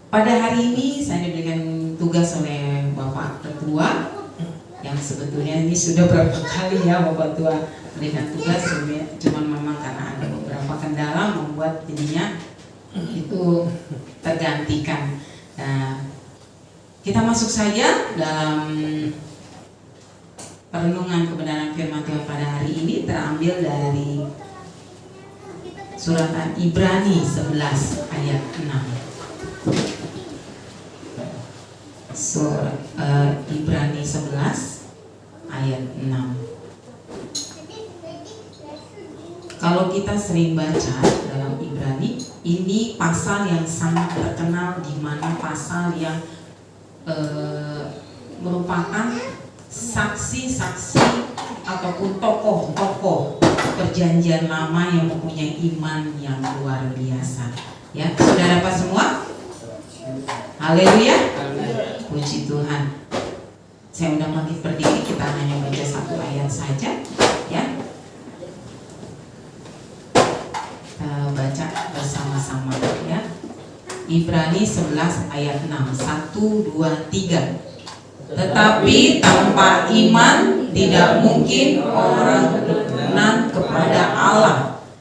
Pada hari ini saya diberikan tugas oleh Bapak Ketua, yang sebetulnya ini sudah berapa kali ya Bapak Ketua berikan tugas, cuma memang karena ada beberapa kendala membuat jadinya itu tergantikan. Nah, kita masuk saja dalam perenungan kebenaran firman Tuhan pada hari ini, terambil dari surat Ibrani 11 ayat 6. Surat Ibrani 11 ayat 6. Kalau kita sering baca dalam Ibrani, ini pasal yang sangat terkenal, di mana pasal yang merupakan saksi-saksi ataupun tokoh-tokoh perjanjian lama yang mempunyai iman yang luar biasa. Ya, sudah dapat semua? Haleluya. Puji Tuhan. Saya undang lagi berdiri, kita hanya baca satu ayat saja, ya. Kita baca bersama-sama, ya. Ibrani 11 ayat 6. 1, 2, 3. Tetapi tanpa iman tidak mungkin orang berkenan kepada Allah.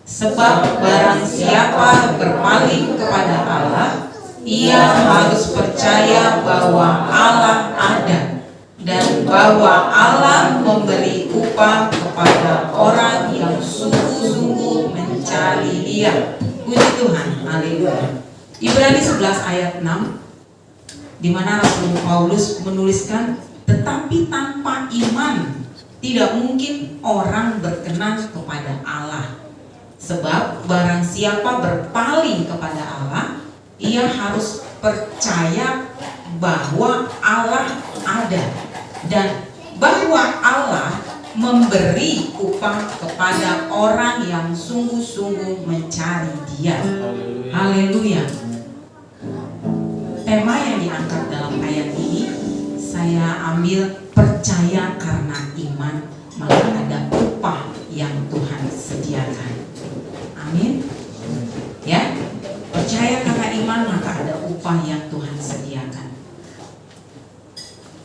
Sebab barang siapa berpaling kepada Allah, ia harus percaya bahwa Allah ada, dan bahwa Allah memberi upah kepada orang yang sungguh-sungguh mencari Dia. Puji Tuhan, haleluya. Ibrani 11 ayat 6, di mana Rasul Paulus menuliskan, tetapi tanpa iman tidak mungkin orang berkenan kepada Allah. Sebab barang siapa berpaling kepada Allah, ia harus percaya bahwa Allah ada, dan bahwa Allah memberi upah kepada orang yang sungguh-sungguh mencari Dia. Haleluya. Tema yang diangkat dalam ayat ini saya ambil, percaya karena iman maka ada upah yang Tuhan sediakan. Amin. Ya, percaya karena iman maka ada upah yang Tuhan sediakan.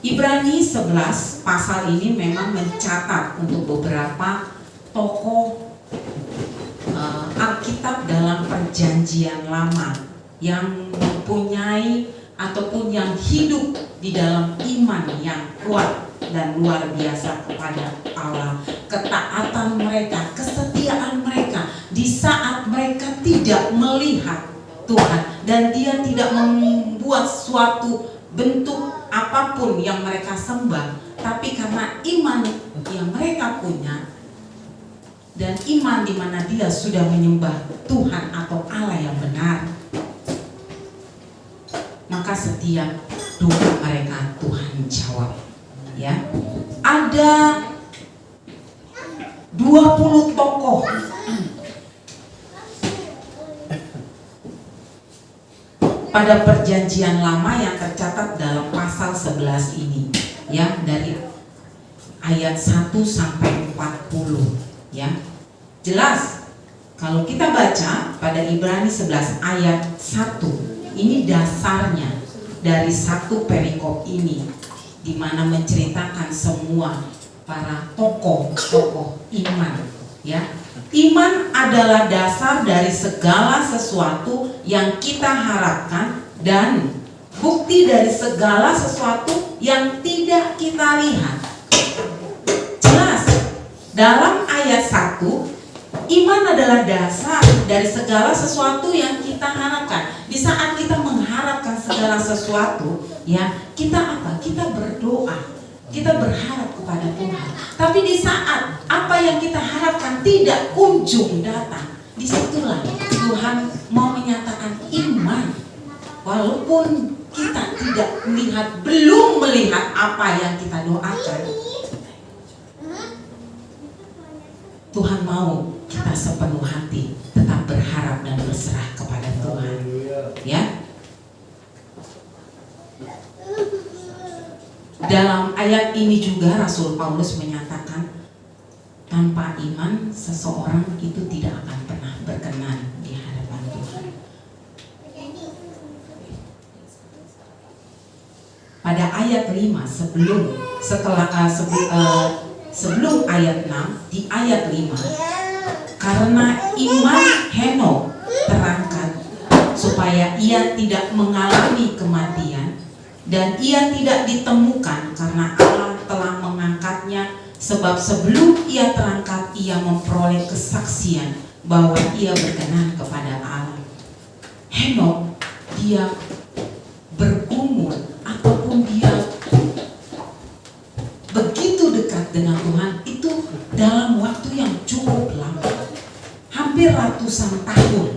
Ibrani 11 pasal ini memang mencatat untuk beberapa tokoh Alkitab dalam perjanjian lama yang mempunyai ataupun yang hidup di dalam iman yang kuat dan luar biasa kepada Allah. Ketaatan mereka, kesetiaan mereka di saat mereka tidak melihat Tuhan, dan Dia tidak membuat suatu bentuk apapun yang mereka sembah, tapi karena iman yang mereka punya dan iman di mana dia sudah menyembah Tuhan atau Allah yang benar, maka setiap doa mereka Tuhan jawab. Ya, ada 20 tokoh pada perjanjian lama yang tercatat dalam pasal 11 ini, ya, dari ayat 1 sampai 40, ya. Jelas kalau kita baca pada Ibrani 11 ayat 1, ini dasarnya dari satu perikop ini, di mana menceritakan semua para tokoh-tokoh iman, ya. Iman adalah dasar dari segala sesuatu yang kita harapkan dan bukti dari segala sesuatu yang tidak kita lihat. Jelas, dalam ayat 1, iman adalah dasar dari segala sesuatu yang kita harapkan. Di saat kita mengharapkan segala sesuatu, ya, kita apa? Kita berdoa. Kita berharap kepada Tuhan. Tapi di saat apa yang kita harapkan tidak kunjung datang, disitulah Tuhan mau menyatakan iman. Walaupun kita tidak melihat, belum melihat apa yang kita doakan, Tuhan mau kita sepenuh hati tetap berharap dan berserah kepada Tuhan. Ya. Dalam ayat ini juga Rasul Paulus menyatakan, tanpa iman seseorang itu tidak akan pernah berkenan di hadapan Tuhan. ayat 5 sebelum ayat 6, di ayat 5, karena iman Henokh terangkat supaya ia tidak mengalami kematian, dan ia tidak ditemukan karena Allah telah mengangkatnya, sebab sebelum ia terangkat ia memperoleh kesaksian bahwa ia berkenan kepada Allah. Henokh, dia bergumul ataupun dia begitu dekat dengan Tuhan itu dalam waktu yang cukup lama, hampir ratusan tahun,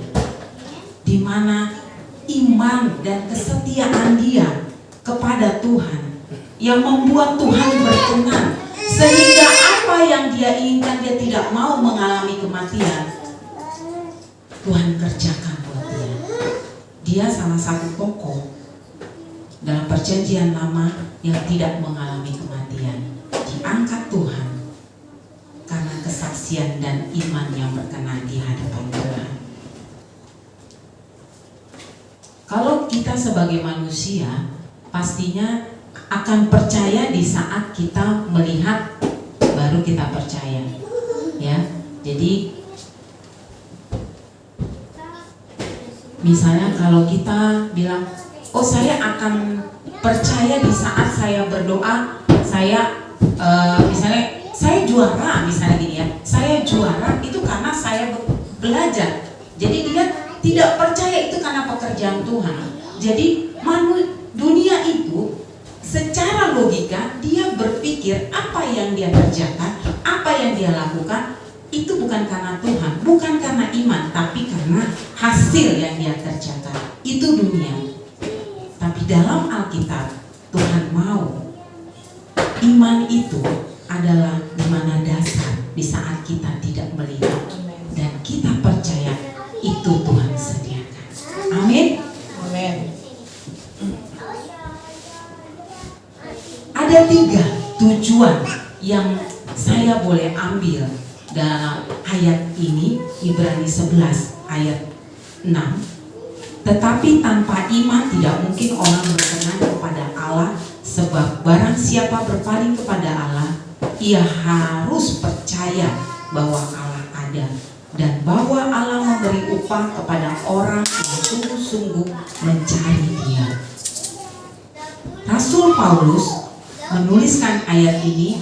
di mana iman dan kesetiaan dia kepada Tuhan yang membuat Tuhan berkenan, sehingga apa yang dia inginkan, dia tidak mau mengalami kematian, Tuhan kerjakan buat dia. Dia salah satu tokoh dalam perjanjian lama yang tidak mengalami kematian, diangkat Tuhan karena kesaksian dan iman yang berkenan di hadapan Tuhan. Kalau kita sebagai manusia pastinya akan percaya di saat kita melihat, baru kita percaya, ya. Jadi misalnya kalau kita bilang, oh saya akan percaya di saat saya berdoa, saya misalnya saya juara, misalnya gini ya, saya juara itu karena saya belajar. Jadi dia tidak percaya itu karena pekerjaan Tuhan. Jadi dunia itu secara logika dia berpikir apa yang dia kerjakan, apa yang dia lakukan itu bukan karena Tuhan, bukan karena iman, tapi karena hasil yang dia kerjakan. Itu dunia. Tapi dalam Alkitab Tuhan mau iman itu adalah di mana dasar di saat kita tidak melihat dan kita percaya itu Tuhan sediakan. Amin. Amin. Ada 3 tujuan yang saya boleh ambil dalam ayat ini, Ibrani 11 ayat 6. Tetapi tanpa iman tidak mungkin orang berkenan kepada Allah, sebab barang siapa berpaling kepada Allah, ia harus percaya bahwa Allah ada dan bahwa Allah memberi upah kepada orang yang sungguh-sungguh mencari Dia. Rasul Paulus menuliskan ayat ini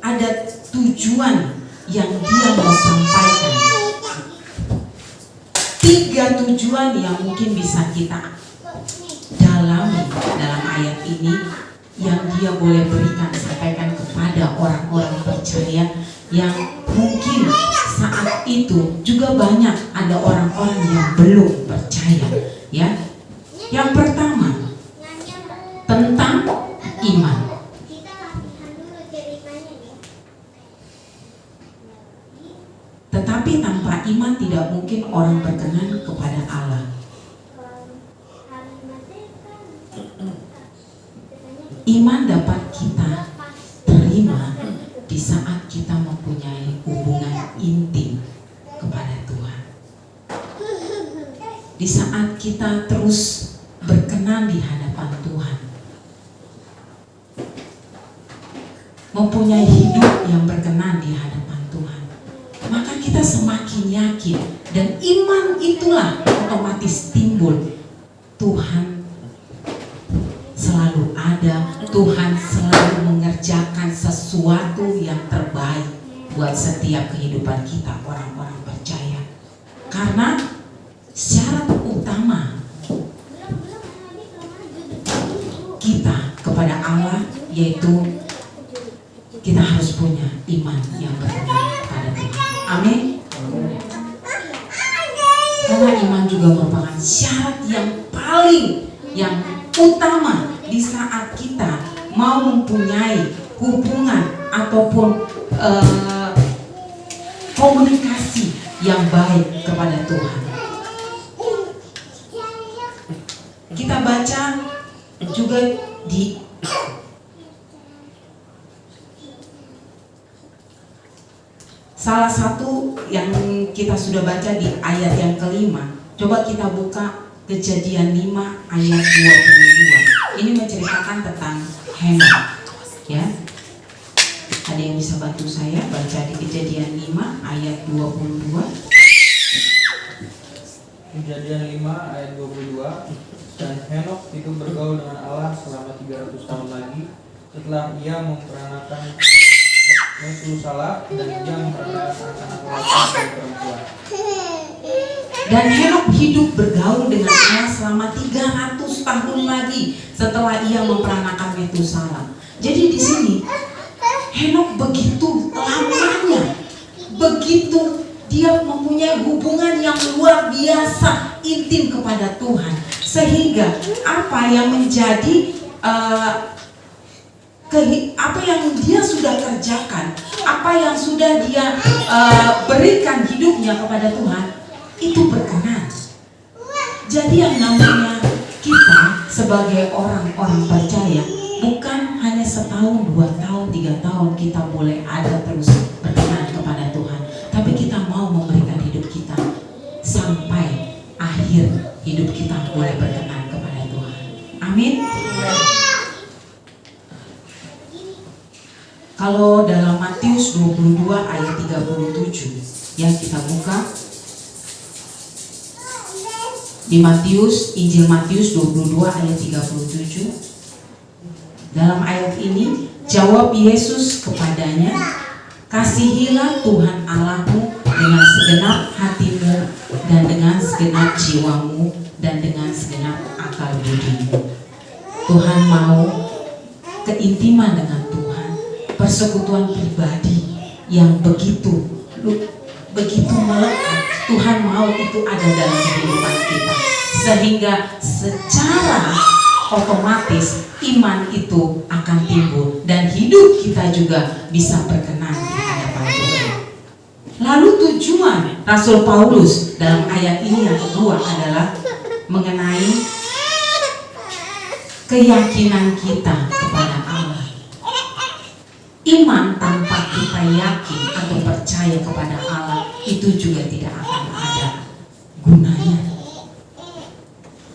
ada tujuan yang dia mau sampaikan. 3 tujuan yang mungkin bisa kita dalami dalam ayat ini yang dia boleh berikan, sampaikan kepada orang-orang percaya yang mungkin saat itu juga banyak ada orang-orang yang belum percaya, ya. Yang pertama tentang iman. Tetapi tanpa iman tidak mungkin orang berkenan kepada Allah. Iman dapat kita terima di saat kita mempunyai hubungan intim kepada Tuhan. Di saat kita terus berkenan di hadapan Tuhan, mempunyai hidup yang berkenan di hadapan Tuhan, maka kita semakin yakin, dan iman itulah otomatis timbul. Tuhan selalu ada, Tuhan selalu mengerjakan sesuatu yang terbaik buat setiap kehidupan kita orang-orang percaya. Karena syarat utama kita kepada Allah yaitu kita harus punya iman yang berkenan pada Tuhan. Amin. Karena iman juga merupakan syarat yang paling yang utama di saat kita mau mempunyai hubungan ataupun komunikasi yang baik kepada Tuhan. Kita baca juga di salah satu yang kita sudah baca di ayat yang kelima. Coba kita buka Kejadian 5 ayat 22. Ini menceritakan tentang Henok. Ya. Ada yang bisa bantu saya baca di Kejadian 5 ayat 22? Kejadian 5 ayat 22. Dan Henok itu bergaul dengan Allah selama 300 tahun lagi setelah ia memperanakan Metusala dan ia memperanakan anak laki dan perempuan. Dan Henok hidup bergaul dengan Allah selama 300 tahun lagi setelah ia memperanakan Metusala. Jadi di sini Henok begitu lamanya, begitu dia mempunyai hubungan yang luar biasa intim kepada Tuhan, sehingga apa yang menjadi apa yang dia sudah kerjakan, apa yang sudah dia berikan hidupnya kepada Tuhan, itu berkenan. Jadi yang namanya kita sebagai orang-orang percaya, bukan hanya setahun, 2 tahun, 3 tahun kita boleh ada terus berkenan kepada Tuhan, tapi kita mau memberikan hidup kita sampai akhir hidup kita boleh berkenan kepada Tuhan. Amin. Kalau dalam Matius 22 ayat 37, ya kita buka di Matius, Injil Matius 22 ayat 37. Dalam ayat ini jawab Yesus kepadanya, kasihilah Tuhan Allahmu dengan segenap hatimu dan dengan segenap jiwamu dan dengan segenap akal budimu. Tuhan mau keintiman dengan Tuhan, persekutuan pribadi yang begitu melekat. Tuhan mau itu ada dalam kehidupan kita, sehingga secara otomatis iman itu akan timbul dan hidup kita juga bisa berkenan di hadapan Tuhan. Lalu tujuan Rasul Paulus dalam ayat ini yang kedua adalah mengenai keyakinan kita kepada Allah. Iman tanpa kita yakin atau percaya kepada Allah itu juga tidak akan ada gunanya.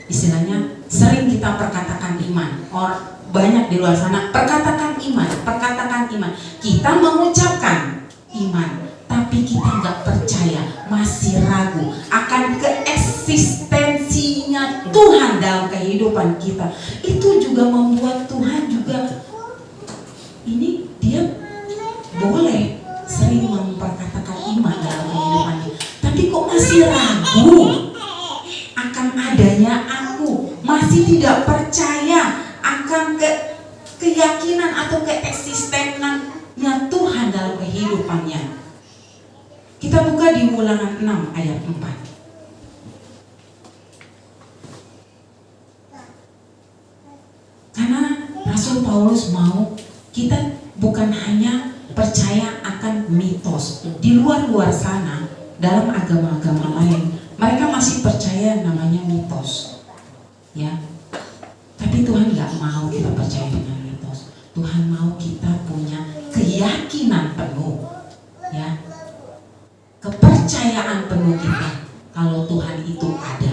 Istilahnya sering kita perkatakan iman, banyak di luar sana perkatakan iman. Kita mengucapkan iman, tapi kita nggak percaya, masih ragu akan keeksistensinya Tuhan dalam kehidupan kita. Itu juga membuat Tuhan juga ini dia boleh sering memperkatakan iman dalam kehidupannya, tapi kok masih ragu akan adanya aku, masih tidak percaya akan keyakinan atau keeksistenannya Tuhan dalam kehidupannya. Kita buka di Ulangan 6 ayat 4. Karena Rasul Paulus mau kita bukan hanya percaya akan mitos. Di luar sana, dalam agama-agama lain, mereka masih percaya namanya mitos, ya. Tapi Tuhan nggak mau kita percaya dengan mitos. Tuhan mau kita punya keyakinan penuh, ya, kepercayaan penuh kita kalau Tuhan itu ada.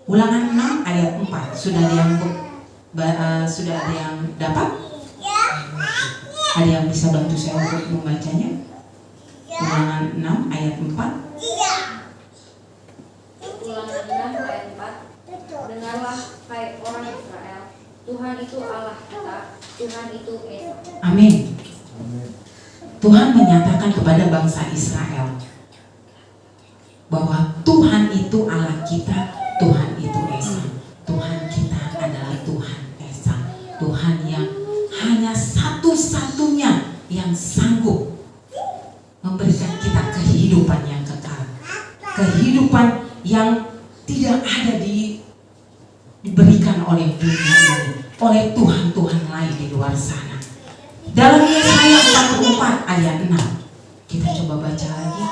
Ulangan 6 ayat 4 sudah ada yang dapat? Ada yang bisa bantu saya untuk membacanya? Ulangan 6 ayat 4. Ulangan 6 ayat 4. Dengarlah hai orang Israel, Tuhan itu Allah kita, Tuhan itu Esa. Amin. Tuhan menyatakan kepada bangsa Israel bahwa Tuhan itu Allah kita, Tuhan itu Esa. Tuhan kita adalah Tuhan Esa, Tuhan yang hanya satu-satunya yang sanggup memberikan kita kehidupan yang kekal, kehidupan yang tidak ada diberikan oleh dunia ini, oleh Tuhan-Tuhan lain di luar sana. Dalam Yesaya 44 ayat 6, kita coba baca lagi.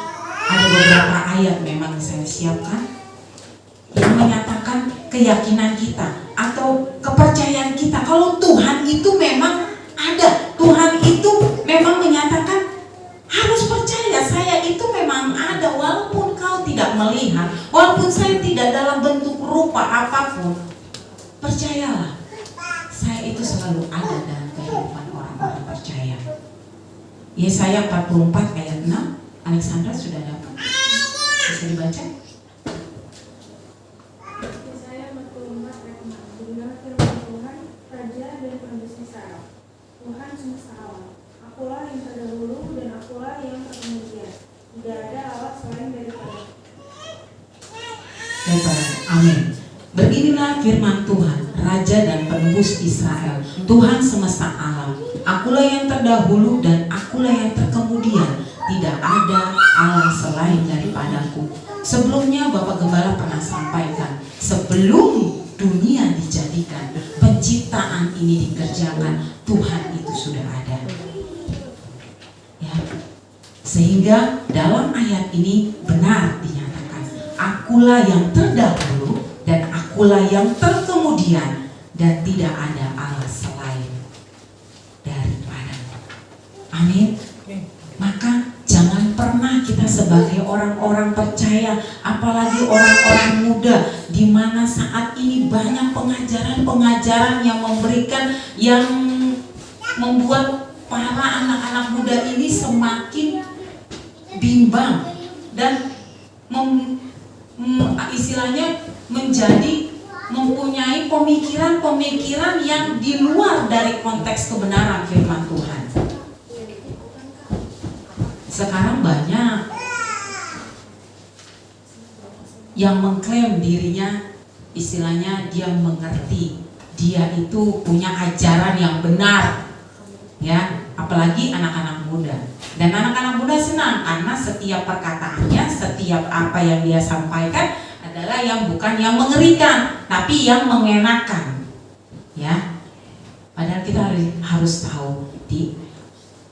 Ada beberapa ayat memang saya siapkan yang menyatakan keyakinan kita atau kepercayaan kita kalau Tuhan itu memang ada. Tuhan itu memang menyatakan harus percaya, saya itu memang ada walaupun kau tidak melihat, walaupun saya tidak dalam bentuk rupa apapun, percayalah, saya itu selalu ada dalam kehidupan orang-orang percaya. Yesaya 44 ayat 6, Alexandra sudah dapat? Bisa dibaca? Yesaya 44 ayat 6. Beginilah firman Tuhan, Raja dan Penebus Israel, Tuhan semesta alam. Akulah yang terdahulu dan akulah yang terkemudian. Tidak ada Allah selain daripada. Amin. Beginilah firman Tuhan, Raja dan Penebus Israel, Tuhan semesta alam. Akulah yang terdahulu dan akulah yang terkemudian. Tidak ada Allah selain daripadaku. Sebelumnya Bapak Gembala pernah sampaikan, sebelum dunia dijadikan, penciptaan ini dikerjakan, Tuhan itu sudah ada. Ya. Sehingga dalam ayat ini benar dinyatakan, akulah yang terdahulu dan akulah yang terkemudian, dan tidak ada Allah selain daripada. Amin. Maka jangan pernah kita sebagai orang-orang percaya, apalagi orang-orang muda, di mana saat ini banyak pengajaran-pengajaran yang memberikan, yang membuat para anak-anak muda ini semakin bimbang dan istilahnya menjadi mempunyai pemikiran-pemikiran yang di luar dari konteks kebenaran firman Tuhan. Sekarang banyak yang mengklaim dirinya, istilahnya dia mengerti, dia itu punya ajaran yang benar, ya, apalagi anak-anak muda. Dan anak-anak muda senang karena setiap perkataannya, setiap apa yang dia sampaikan adalah yang bukan yang mengerikan, tapi yang mengenakan, ya. Padahal kita harus tahu di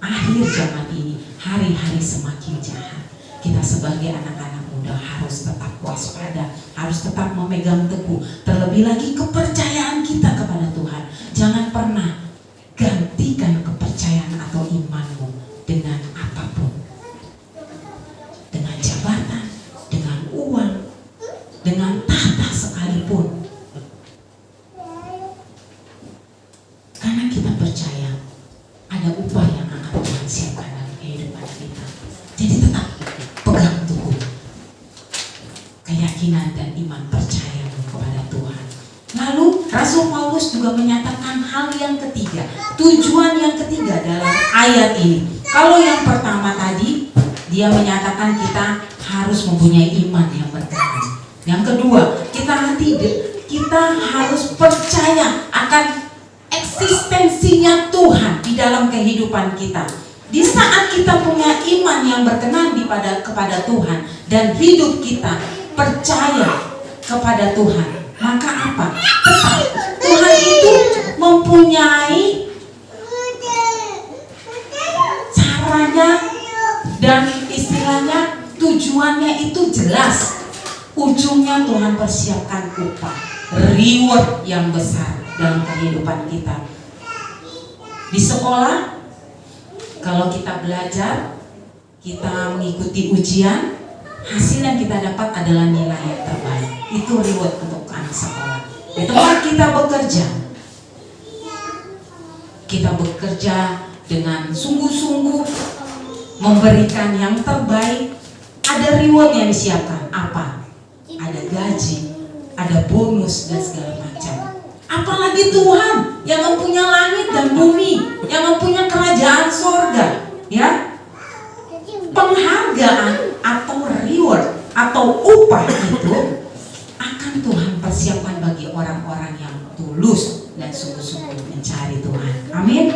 akhir zaman ini hari-hari semakin jahat. Kita sebagai anak-anak muda harus tetap waspada, harus tetap memegang teguh, terlebih lagi kepercayaan kita kepada Tuhan. Jangan pernah gantikan kepercayaan atau imanmu dengan apapun, dengan jabatan, dengan uang, dengan tahta sekalipun. Karena kita percaya ada upah yang akan Tuhan siapkan dalam kehidupan kita. Jadi tetap pegang teguh keyakinan dan iman percayamu kepada Tuhan. Lalu Rasul Paulus juga menyatakan hal yang ketiga, tujuan yang ketiga dalam ayat ini. Kalau yang pertama tadi dia menyatakan kita harus mempunyai iman yang berkenan. Yang kedua, kita harus percaya akan eksistensinya Tuhan di dalam kehidupan kita. Di saat kita punya iman yang berkenan kepada Tuhan dan hidup kita percaya kepada Tuhan, maka apa? Tetap Tuhan itu mempunyai caranya dan istilahnya tujuannya itu jelas. Ujungnya Tuhan persiapkan upah, reward yang besar dalam kehidupan kita. Di sekolah, kalau kita belajar, kita mengikuti ujian, hasil yang kita dapat adalah nilai yang terbaik. Itu reward untuk anak sekolah. Di tempat kita bekerja dengan sungguh-sungguh memberikan yang terbaik, ada reward yang disiapkan. Apa? Ada gaji, ada bonus dan segala macam. Apalagi Tuhan yang mempunyai langit dan bumi, yang mempunyai kerajaan sorga, ya. Penghargaan atau reward atau upah itu akan Tuhan persiapkan bagi orang-orang yang tulus dan sungguh-sungguh mencari Tuhan. Amin.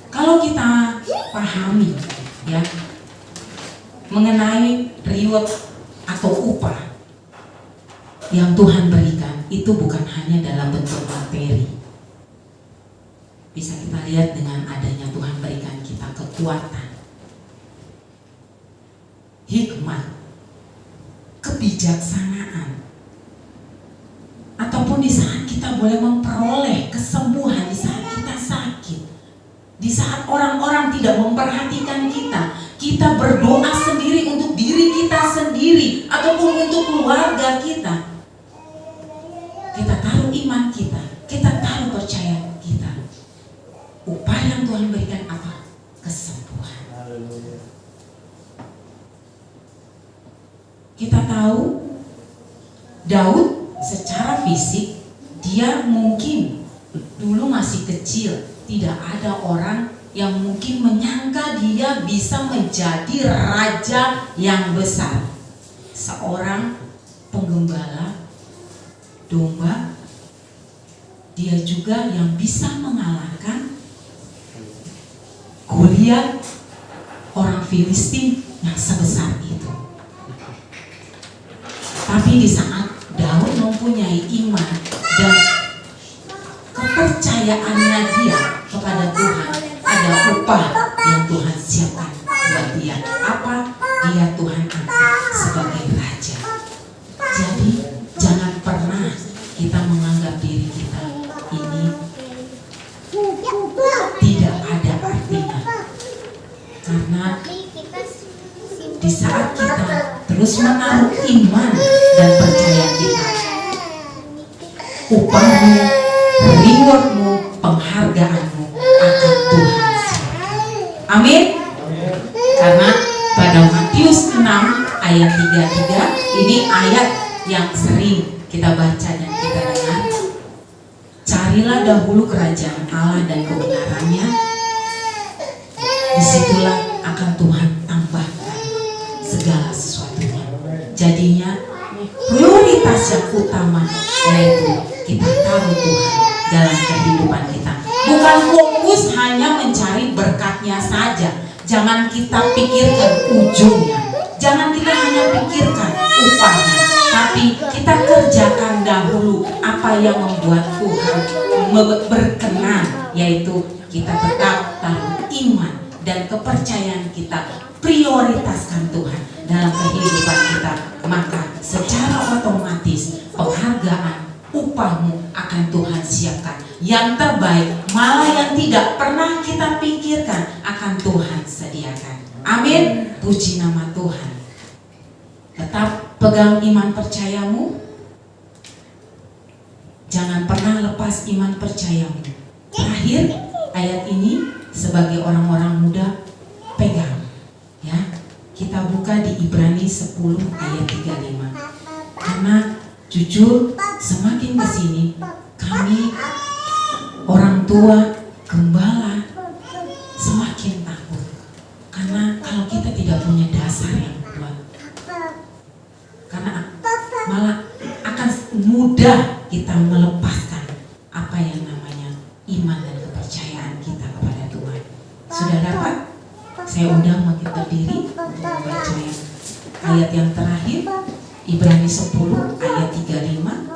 Kalau kita pahami, ya, mengenai reward atau upah yang Tuhan berikan, itu bukan hanya dalam bentuk materi. Bisa kita lihat dengan adanya Tuhan berikan kita kekuatan, hikmat, kebijaksanaan, ataupun di saat kita boleh memperoleh kesembuhan, di saat kita sakit, di saat orang-orang tidak memperhatikan kita berdoa sendiri untuk diri kita sendiri ataupun untuk keluarga kita taruh taruh iman kita, kita taruh percaya kita. Upah yang Tuhan berikan apa? Kesembuhan. Kita tahu Daud secara fisik dia mungkin dulu masih kecil, tidak ada orang yang mungkin menyangka dia bisa menjadi raja yang besar. Seorang penggembala domba, dia juga yang bisa mengalahkan Goliat, orang Filistin yang sebesar itu. Tapi di saat Daud mempunyai iman dan kepercayaannya dia kepada Tuhan, ada upah yang Tuhan siapkan buat dia. Apa? Dia Tuhan angkat sebagai raja. Jadi jangan pernah kita menganggap diri kita ini tidak ada artinya. Karena di saat kita terus menaruh iman dan percaya kita, upahmu, rewardmu, penghargaanmu akan Tuhan siapkan. Amin. Karena pada Matius 6 ayat 33, ini ayat yang sering kita baca dan kita dengar. Carilah dahulu kerajaan Allah dan kebenarannya, disitulah akan Tuhan tambahkan segala sesuatunya. Jadinya prioritas yang utama yaitu kita taruh Tuhan dalam kehidupan kita. Bukan fokus hanya mencari berkatnya saja. Jangan kita pikirkan ujungnya. Jangan kita hanya pikirkan upahnya, tapi kita kerjakan dahulu apa yang membuat Tuhan berkenan, yaitu kita tetap taruh iman dan kepercayaan kita, prioritaskan Tuhan dalam kehidupan kita, maka secara otomatis penghargaan, upahmu akan Tuhan siapkan. Yang terbaik, malah yang tidak pernah kita pikirkan akan Tuhan sediakan. Amin. Puji nama Tuhan. Tetap pegang iman percayamu. Jangan pernah lepas iman percayamu. Terakhir, ayat ini sebagai orang-orang muda pegang. Ya, kita buka di Ibrani 10 ayat 35. Karena jujur semakin kesini kami orang tua, gembala semakin takut. Karena kalau kita tidak punya dasar yang kuat, karena malah akan mudah kita melepaskan apa yang namanya iman dan kepercayaan kita kepada Tuhan. Sudah dapat? Saya undang makin berdiri untuk membaca ayat yang terakhir, Ibrani 10 ayat 35.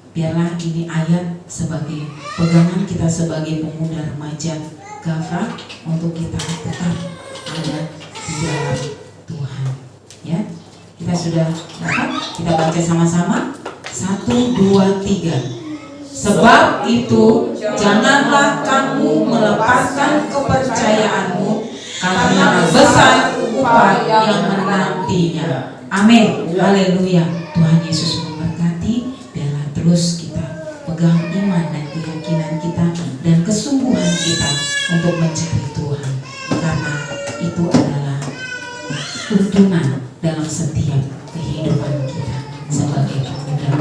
Biarlah ini ayat sebagai pegangan kita sebagai pemuda remaja Gafra untuk kita tetap ada di dalam Tuhan. Ya, kita sudah dapat, kita baca sama-sama. 1, 2, 3. Sebab itu janganlah kamu melepaskan kepercayaanmu, karena besar upah yang menantinya. Amin. Haleluya. Tuhan Yesus memberkati. Biarlah terus kita pegang iman dan keyakinan kita dan kesungguhan kita untuk mencari Tuhan, karena itu adalah tuntunan dalam setiap kehidupan kita sebagai pemuda